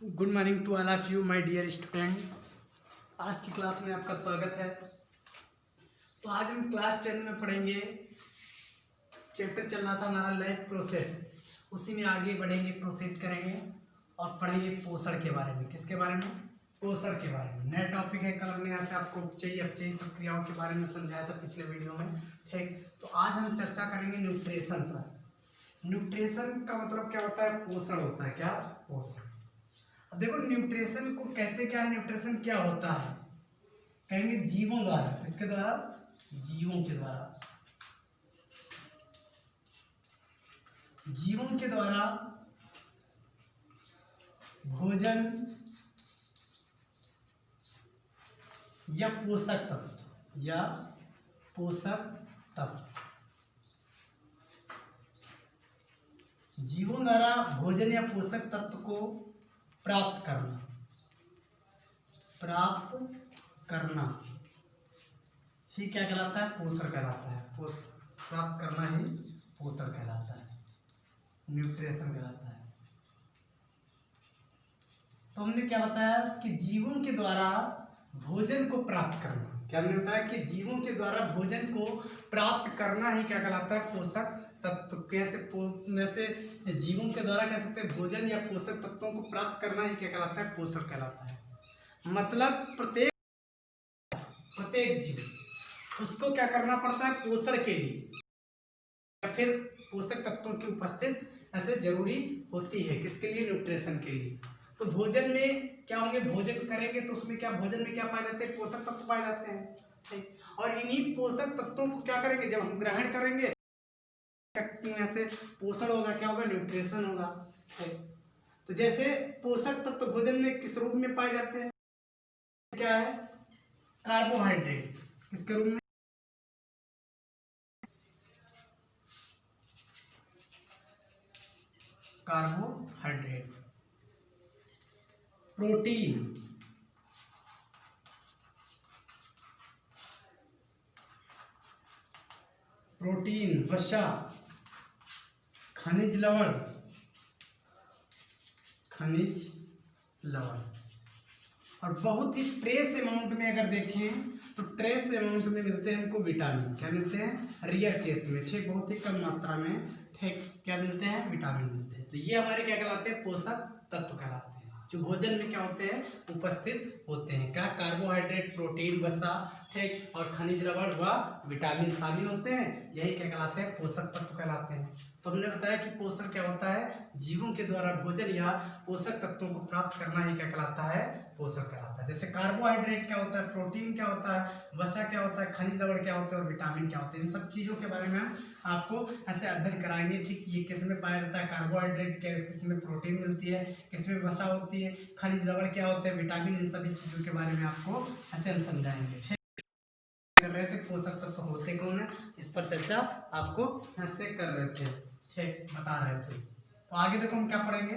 Good morning to all of you my dear student. आज की class में आपका स्वागत है। तो आज हम क्लास 10 में पढ़ेंगे। चैप्टर चल रहा था हमारा लाइफ प्रोसेस, उसी में आगे बढ़ेंगे, प्रोसीड करेंगे और पढ़ेंगे पोषण के बारे में। किसके बारे में? पोषण के बारे में। नया टॉपिक है। कल हमने यहाँ से आपको अपचयी सब क्रियाओं के बारे में समझाया था पिछले वीडियो में। ठीक, तो आज हम चर्चा करेंगे न्यूट्रिशन पर। न्यूट्रिशन का मतलब क्या होता है? पोषण होता है। क्या? पोषण। अब देखो, न्यूट्रिशन को कहते क्या है? न्यूट्रिशन क्या होता है? कहेंगे जीवों द्वारा। किसके द्वारा? जीवों के द्वारा। जीवों के द्वारा भोजन या पोषक तत्व जीवों द्वारा भोजन या पोषक तत्व को प्राप्त करना ही क्या कहलाता है? पोषण कहलाता है। प्राप्त करना ही पोषण कहलाता है, न्यूट्रिशन कहलाता है। तो हमने क्या बताया कि जीवों के द्वारा भोजन को प्राप्त करना। क्या हमने बताया कि जीवों के द्वारा भोजन को प्राप्त करना ही क्या कहलाता है? पोषक तत्व। कैसे जीवों के द्वारा कह सकते हैं भोजन या पोषक तत्वों को प्राप्त करना ही क्या कहलाता है? पोषण कहलाता है। मतलब प्रत्येक जीव उसको क्या करना पड़ता है? पोषण के लिए या फिर पोषक तत्वों की उपस्थित ऐसे जरूरी होती है। किसके लिए? न्यूट्रिशन के लिए। तो भोजन में क्या होंगे? भोजन करेंगे तो उसमें क्या, भोजन में क्या पाए जाते हैं? पोषक तत्व पाए जाते हैं। ठीक, और इन्हीं पोषक तत्वों को क्या करेंगे? जब हम ग्रहण करेंगे ऐसे पोषण होगा। क्या होगा? न्यूट्रिशन होगा। तो जैसे पोषक तत्व भोजन में किस रूप में पाए जाते हैं? क्या है? कार्बोहाइड्रेट। किसके रूप में? कार्बोहाइड्रेट। प्रोटीन, वसा, खनिज लवण और बहुत ही ट्रेस अमाउंट में अगर देखें तो ट्रेस अमाउंट में मिलते हैं हमको विटामिन। क्या मिलते हैं? रेयर केस में। ठीक, बहुत ही कम मात्रा में। ठीक, क्या मिलते हैं? विटामिन मिलते हैं। तो ये हमारे क्या कहलाते हैं? पोषक तत्व कहलाते हैं, जो भोजन में क्या होते हैं? उपस्थित होते हैं। क्या? कार्बोहाइड्रेट, प्रोटीन, वसा, ठीक, और खनिज लवण व विटामिन शामिल होते हैं। यही क्या कहलाते हैं? पोषक तत्व कहलाते हैं। तो हमने बताया कि पोषण क्या होता है? जीवों के द्वारा भोजन या पोषक तत्वों को प्राप्त करना ही क्या कहलाता है? पोषण कहलाता है। जैसे कार्बोहाइड्रेट क्या होता है, प्रोटीन क्या होता है, वसा क्या होता है, खनिज लवण क्या होता है और विटामिन क्या होते हैं। इन सब चीज़ों के बारे में हम आपको ऐसे अध्ययन कराएंगे। ठीक, ये किस में पाया जाता है? कार्बोहाइड्रेट क्या, किस में प्रोटीन मिलती है, किस में वसा होती है, खनिज लवण क्या होते हैं, विटामिन, इन सभी चीज़ों के बारे में आपको ऐसे हम समझाएंगे। ठीक, कर रहे थे पोषक तत्व होते कौन है, इस पर चर्चा आपको ऐसे कर रहे थे। ठीक, बता रहे थे। तो आगे देखो हम क्या पढ़ेंगे।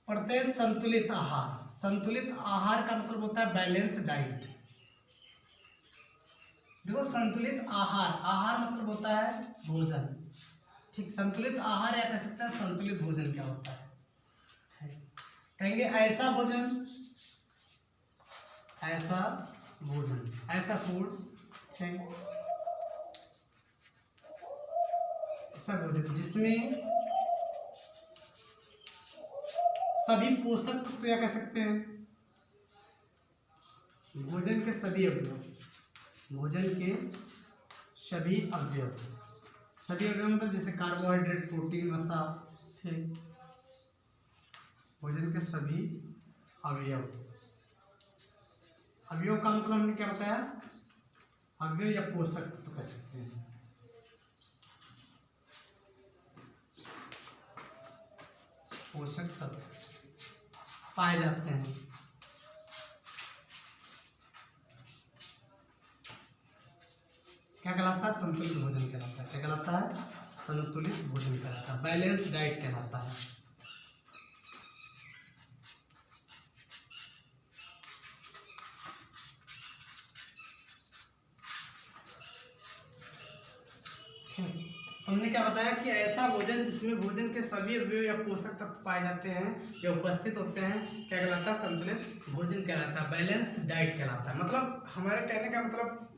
पढ़ते हैं संतुलित आहार। संतुलित आहार का मतलब होता है बैलेंस डाइट। देखो, संतुलित आहार मतलब होता है भोजन। ठीक, संतुलित आहार या कह सकते हैं संतुलित भोजन क्या होता है? कहेंगे ऐसा भोजन, ऐसा फूड है, ऐसा भोजन जिसमें सभी पोषक तत्व या कह सकते हैं भोजन के सभी अवयव मतलब जैसे कार्बोहाइड्रेट, प्रोटीन, वसा, ठीक, भोजन के सभी अवयव का मतलब हमने क्या बताया? अवयव या पोषक तत्व कह सकते हैं। पोषक तत्व पाए जाते हैं। क्या कहलाता है? संतुलित भोजन कहलाता है। क्या कहलाता है? संतुलित भोजन कहलाता है, बैलेंस डाइट कहलाता है। तो हमने क्या बताया कि ऐसा भोजन जिसमें भोजन के सभी अवयव या पोषक तत्व पाए जाते हैं या उपस्थित होते हैं क्या कहलाता है, संतुलित भोजन कहलाता है, बैलेंस डाइट कहलाता है। मतलब हमारे कहने का मतलब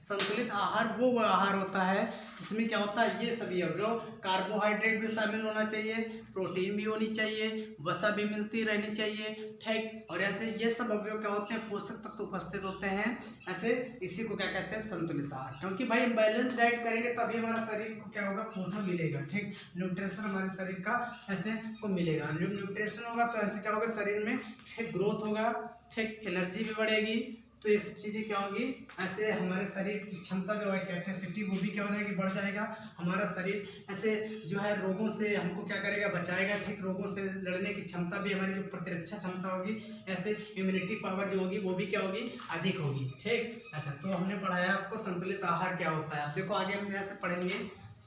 संतुलित आहार वो आहार होता है जिसमें क्या होता है, ये सभी अवयव, कार्बोहाइड्रेट भी शामिल होना चाहिए, प्रोटीन भी होनी चाहिए, वसा भी मिलती रहनी चाहिए, ठीक। और ऐसे ये सब अवयव क्या होते हैं, पोषक तत्व उपस्थित होते हैं, ऐसे इसी को क्या कहते हैं, संतुलित आहार। क्योंकि भाई हम बैलेंस डाइट करेंगे तभी हमारा शरीर को क्या होगा, पोषण मिलेगा, ठीक, न्यूट्रिशन हमारे शरीर का ऐसे को मिलेगा। न्यूट्रिशन होगा तो ऐसे क्या होगा, शरीर में ठीक ग्रोथ होगा, ठीक, एनर्जी भी बढ़ेगी। तो ये सब चीज़ें क्या होंगी, ऐसे हमारे शरीर की क्षमता जो है, कैपेसिटी, वो भी क्या हो जाएगी, बढ़ जाएगा। हमारा शरीर ऐसे जो है रोगों से हमको क्या करेगा, बचाएगा, ठीक, रोगों से लड़ने की क्षमता भी, हमारी जो प्रतिरक्षा क्षमता होगी, ऐसे इम्यूनिटी पावर जो होगी वो भी क्या होगी, अधिक होगी, ठीक। ऐसा तो हमने पढ़ाया आपको संतुलित आहार क्या होता है। अब देखो आगे हम ऐसे पढ़ेंगे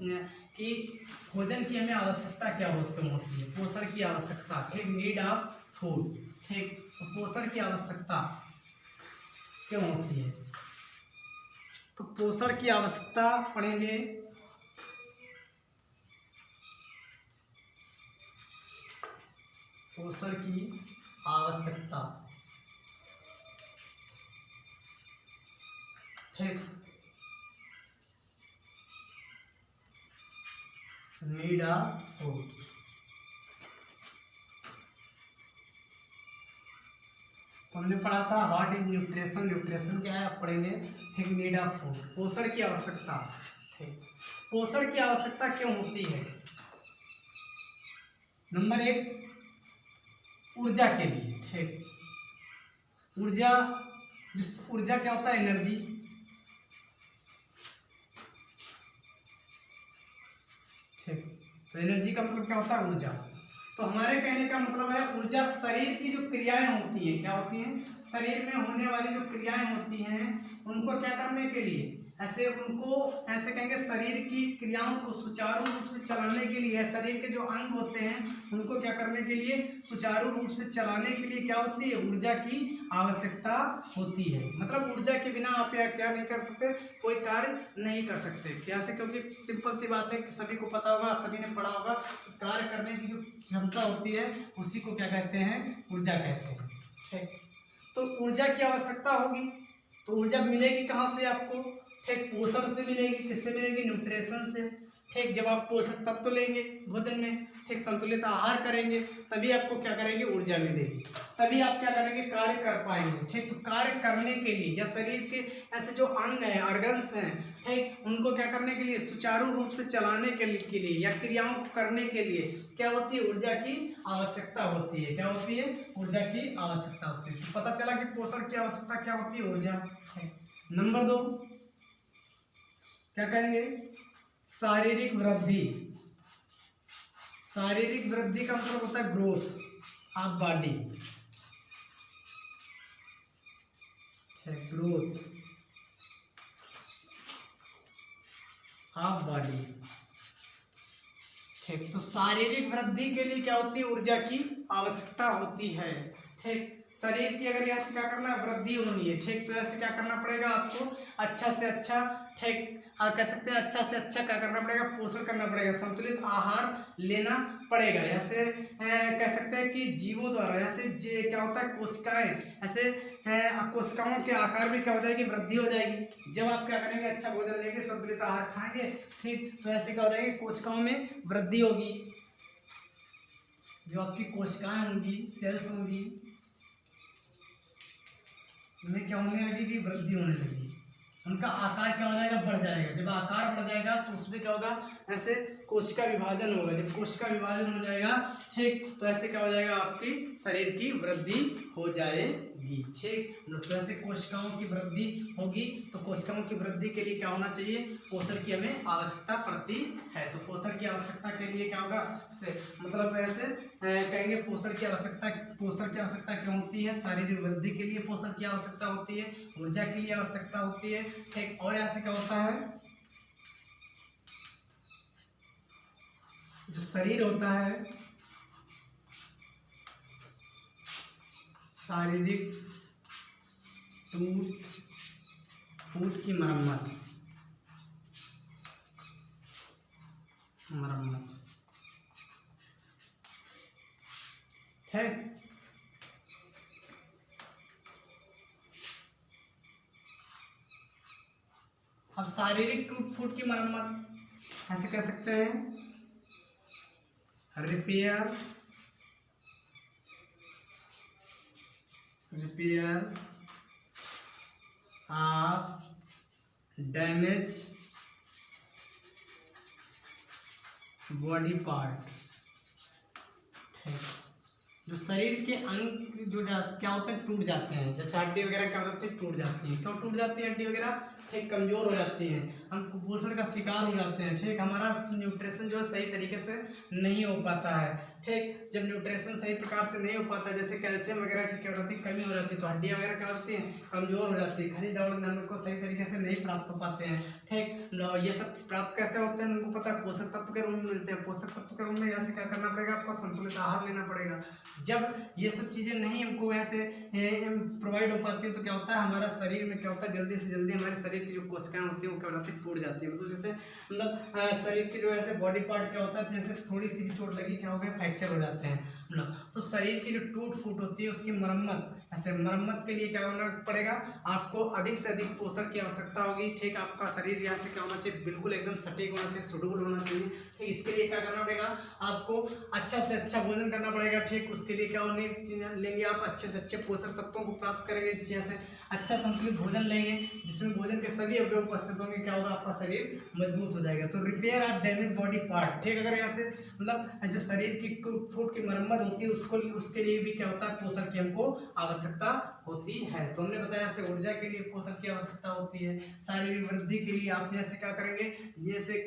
कि भोजन की हमें आवश्यकता क्या होती है, पोषण की आवश्यकता, ठीक, नीड ऑफ फूड, ठीक। तो पोषण की आवश्यकता क्यों होती है, तो पोषण की आवश्यकता पढ़ेंगे। पोषण की आवश्यकता, ठीक, नीड ऑफ फूड। तो हमने पढ़ा था व्हाट इज न्यूट्रिशन, न्यूट्रिशन क्या है आप पढ़ेंगे, ठीक, नीड ऑफ फूड, पोषण की आवश्यकता, ठीक। पोषण की आवश्यकता क्यों होती है, नंबर 1 ऊर्जा के लिए, ठीक। ऊर्जा, जिस ऊर्जा क्या होता है, एनर्जी, ठीक। तो एनर्जी का मतलब क्या होता है, ऊर्जा। तो हमारे कहने का मतलब है ऊर्जा शरीर की जो क्रियाएं होती हैं, क्या होती हैं, शरीर में होने वाली जो क्रियाएं होती हैं उनको क्या करने के लिए, ऐसे उनको ऐसे कहेंगे शरीर की क्रियाओं को सुचारू रूप से चलाने के लिए, शरीर के जो अंग होते हैं उनको क्या करने के लिए, सुचारू रूप से चलाने के लिए क्या होती है, ऊर्जा की आवश्यकता होती है। मतलब ऊर्जा के बिना आप क्या नहीं कर सकते, कोई कार्य नहीं कर सकते। कैसे, क्योंकि सिंपल सी बात है, सभी को पता होगा, सभी ने पढ़ा होगा, कार्य करने की जो क्षमता होती है उसी को क्या कहते हैं, ऊर्जा कहते हैं, ठीक। तो ऊर्जा की आवश्यकता होगी, तो ऊर्जा मिलेगी कहाँ से आपको, ठीक, पोषण से मिलेगी। किससे मिलेगी, न्यूट्रिशन से, ठीक। जब आप पोषक तत्व लेंगे भोजन में, ठीक, संतुलित आहार करेंगे, तभी आपको क्या करेंगे, ऊर्जा मिलेगी, तभी आप क्या करेंगे, कार्य कर पाएंगे, ठीक। तो कार्य करने के लिए या शरीर के ऐसे जो अंग हैं, ऑर्गन्स हैं, ठीक, उनको क्या करने के लिए, सुचारू रूप से चलाने के लिए या क्रियाओं को करने के लिए क्या होती है, ऊर्जा की आवश्यकता होती है। क्या होती है, ऊर्जा की आवश्यकता होती है। तो पता चला कि पोषण की आवश्यकता क्या होती है, ऊर्जा, ठीक। नंबर 2 क्या कहेंगे, शारीरिक वृद्धि। शारीरिक वृद्धि का मतलब होता है growth of body, growth of body, ठीक। तो शारीरिक वृद्धि के लिए क्या होती है, ऊर्जा की आवश्यकता होती है, ठीक। शरीर की अगर यहाँ से क्या करना है, वृद्धि होनी है, ठीक, तो ऐसे क्या करना पड़ेगा आपको, अच्छा से अच्छा, ठीक, कह सकते हैं अच्छा से अच्छा क्या करना पड़ेगा, पोषण करना पड़ेगा, संतुलित आहार लेना पड़ेगा। ऐसे कह सकते हैं कि जीवों द्वारा ऐसे क्या होता है, कोशिकाएं ऐसे कोशिकाओं के आकार में क्या हो जाएगी, वृद्धि हो जाएगी। जब आप क्या करेंगे, अच्छा भोजन लेंगे, संतुलित आहार खाएंगे, ठीक, तो ऐसे क्या हो जाएगी, कोशिकाओं में वृद्धि होगी। जो आपकी कोशिकाएं होंगी, सेल्स होंगी, उनमें क्या होने लगेगी, वृद्धि होने लगेगी, उनका आकार क्या हो जाएगा, बढ़ जाएगा। जब आकार बढ़ जाएगा तो उसमें क्या होगा, ऐसे कोशिका विभाजन होगा। जब कोशिका विभाजन हो जाएगा, ठीक, तो ऐसे क्या हो जाएगा, आपकी शरीर की वृद्धि हो जाएगी, ठीक। तो ऐसे कोशिकाओं की वृद्धि होगी, तो कोशिकाओं की वृद्धि के लिए क्या होना चाहिए, पोषण की हमें आवश्यकता पड़ती है। तो पोषण की आवश्यकता के लिए क्या होगा, मतलब ऐसे कहेंगे पोषण की आवश्यकता क्यों होती है, शारीरिक वृद्धि के लिए पोषण की आवश्यकता होती है, ऊर्जा के लिए आवश्यकता होती है, ठीक। और ऐसे क्या होता है, जो शरीर होता है, शारीरिक टूट फूट की मरम्मत, मरम्मत। ठीक, अब शारीरिक टूट फूट की मरम्मत ऐसे कह सकते हैं, repair of damage body part. ठीक, जो शरीर के अंग जो क्या होते हैं, टूट जाते हैं, जैसे हड्डी वगैरह क्या होती है, टूट जाती है। क्यों टूट जाती है हड्डी वगैरह? ठीक, कमजोर हो जाती हैं, हम कुपोषण का शिकार हो जाते हैं। ठीक, हमारा न्यूट्रिशन जो है सही तरीके से नहीं हो पाता है। ठीक, जब न्यूट्रिशन सही प्रकार से नहीं हो पाता, जैसे कैल्शियम वगैरह की क्या होती है, कमी हो जाती है, तो हड्डियाँ वगैरह क्या होती हैं, कमजोर हो जाती है, खनिज लवण हमको सही तरीके से नहीं प्राप्त हो पाते हैं। ठीक, ये सब प्राप्त कैसे होते हैं हमको पता है, पोषक तत्व के रूप में मिलते हैं। पोषक तत्व के रूप में यहाँ से क्या करना पड़ेगा, आपको संतुलित आहार लेना पड़ेगा। जब ये सब चीज़ें नहीं हमको ऐसे प्रोवाइड हो पाती है, तो क्या होता है, हमारा शरीर में क्या होता है, जल्दी से जल्दी हमारे शरीर की जो कोशिकाएं होती है वो क्या हो जाती है, टूट जाती है। तो जैसे मतलब शरीर की जो ऐसे बॉडी पार्ट क्या होता है, जैसे थोड़ी सी भी चोट लगी क्या हो गया, फ्रैक्चर हो जाते हैं मतलब। तो शरीर की जो टूट फूट होती है उसकी मरम्मत, ऐसे मरम्मत के लिए क्या होना पड़ेगा, आपको अधिक से अधिक पोषण की आवश्यकता होगी। ठीक, आपका शरीर यहाँ से क्या होना चाहिए, बिल्कुल एकदम सटीक होना चाहिए, सुडौल होना चाहिए। ठीक, इसके लिए क्या करना पड़ेगा, आपको अच्छा से अच्छा भोजन करना पड़ेगा। ठीक, उसके लिए क्या होने लेंगे, आप अच्छे से अच्छे पोषक तत्वों को प्राप्त करेंगे, जैसे अच्छा संतुलित भोजन लेंगे जिसमें भोजन के सभी अवयव उपस्थित होंगे, क्या होगा, आपका शरीर मजबूत हो जाएगा। तो repair of damage body part. ठीक, अगर यहाँ से मतलब जो शरीर की टूट फूट की मरम्मत होती है उसके लिए भी क्या होता है, पोषण की हमको आवश्यकता होती है। तो हमने बताया जैसे ऊर्जा के लिए पोषण की आवश्यकता होती है, शारीरिक वृद्धि के लिए आप जैसे क्या करेंगे, जैसे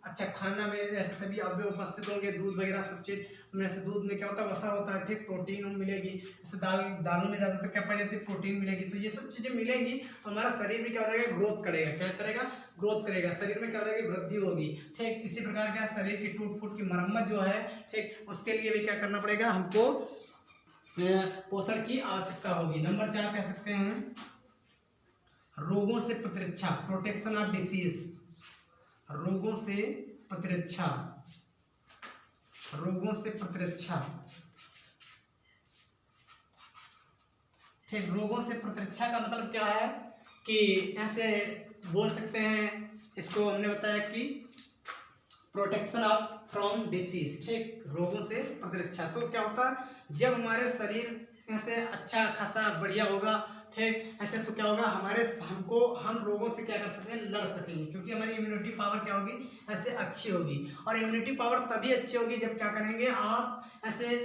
अच्छा खाना में ऐसे सभी अवयव उपस्थित होंगे, दूध वगैरह सब चीज में से, दूध में क्या होता है, वसा होता है। ठीक, प्रोटीन मिलेगी, जैसे दालों में ज़्यादातर क्या पाई जाती है, प्रोटीन मिलेगी। तो ये सब चीज़ें मिलेंगी तो हमारा शरीर भी क्या हो जाएगा, ग्रोथ करेगा। क्या करेगा, ग्रोथ करेगा, शरीर में क्या हो जाएगी, वृद्धि होगी। ठीक, इसी प्रकार क्या शरीर की टूट फूट की मरम्मत जो है, ठीक, उसके लिए भी क्या करना पड़ेगा, हमको पोषण की आवश्यकता होगी। नंबर 4 कह सकते हैं, रोगों से प्रतिरक्षा, प्रोटेक्शन ऑफ डिसीज। रोगों से प्रतिरक्षा, रोगों से प्रतिरक्षा। ठीक, रोगों से प्रतिरक्षा का मतलब क्या है कि ऐसे बोल सकते हैं, इसको हमने बताया कि प्रोटेक्शन ऑफ फ्रॉम डिसीज। ठीक, रोगों से प्रतिरक्षा। तो क्या होता है, जब हमारे शरीर ऐसे अच्छा खासा बढ़िया होगा, ठीक, ऐसे तो क्या होगा, हम रोगों से क्या कर सकते हैं, लड़ सकेंगे, क्योंकि हमारी इम्यूनिटी पावर क्या होगी, ऐसे अच्छी होगी। और इम्यूनिटी पावर तभी अच्छी होगी जब क्या करेंगे, आप ऐसे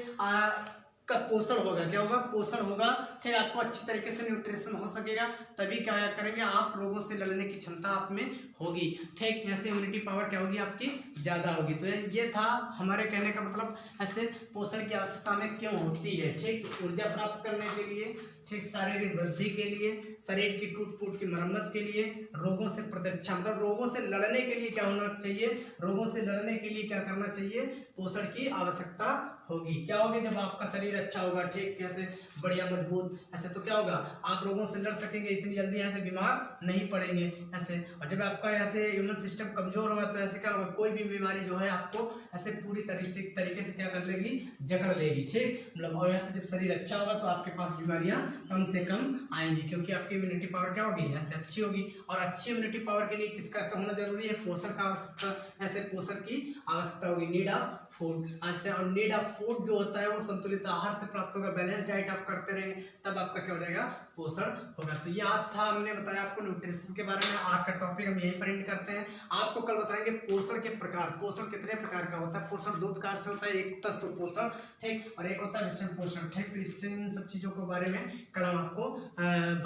का पोषण होगा। क्या होगा, पोषण होगा। फिर आपको अच्छी तरीके से न्यूट्रिशन हो सकेगा, तभी क्या करेंगे, आप रोगों से लड़ने की क्षमता आप में होगी। ठीक, ऐसे इम्यूनिटी पावर क्या होगी, आपकी ज़्यादा होगी। तो ये था हमारे कहने का मतलब, ऐसे पोषण की आवश्यकता में क्यों होती है। ठीक, ऊर्जा प्राप्त करने के लिए, ठीक, शारीरिक वृद्धि के लिए, शरीर की टूट फूट की मरम्मत के लिए, रोगों से प्रतिरक्षा मतलब रोगों से लड़ने के लिए क्या होना चाहिए, रोगों से लड़ने के लिए क्या करना चाहिए, पोषण की आवश्यकता होगी। क्या होगी, जब आपका शरीर अच्छा होगा, ठीक, कैसे बढ़िया मजबूत, ऐसे तो क्या होगा, आप रोगों से लड़ सकेंगे, इतनी जल्दी ऐसे बीमार नहीं पड़ेंगे ऐसे। और जब आपका ऐसे इम्यून सिस्टम कमजोर होगा तो ऐसे क्या होगा, कोई भी बीमारी जो है आपको ऐसे पूरी तरीके से क्या कर लेगी, जकड़ लेगी। ठीक, मतलब और ऐसे जब शरीर अच्छा होगा तो आपके पास बीमारियां कम से कम आएंगी, क्योंकि आपकी इम्यूनिटी पावर क्या होगी, ऐसे अच्छी होगी। और अच्छी इम्यूनिटी पावर के लिए किसका होना जरूरी है, पोषण का आवश्यकता, ऐसे पोषण की आवश्यकता होगी, नीड ऑफ फूड। ऐसे और नीड ऑफ फूड जो होता है वो संतुलित आहार से प्राप्त होगा, बैलेंस डाइट आप करते रहेंगे तब आपका क्या हो जाएगा, पोषण होगा। तो ये आज था, हमने बताया आपको न्यूट्रिशन के बारे में। आज का टॉपिक हम यहीं पर एंड करते हैं। आपको कल बताएंगे पोषण के प्रकार, पोषण कितने प्रकार का होता है। पोषण 2 प्रकार से होता है, एक होता है सुपोषण, ठीक, और एक होता है विषम पोषण। ठीक, तो इससे इन सब चीजों के बारे में कल हम आपको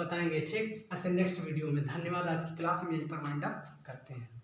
बताएंगे। ठीक, ऐसे नेक्स्ट वीडियो में। धन्यवाद। आज की क्लास में यहीं पर वाइंड अप करते हैं।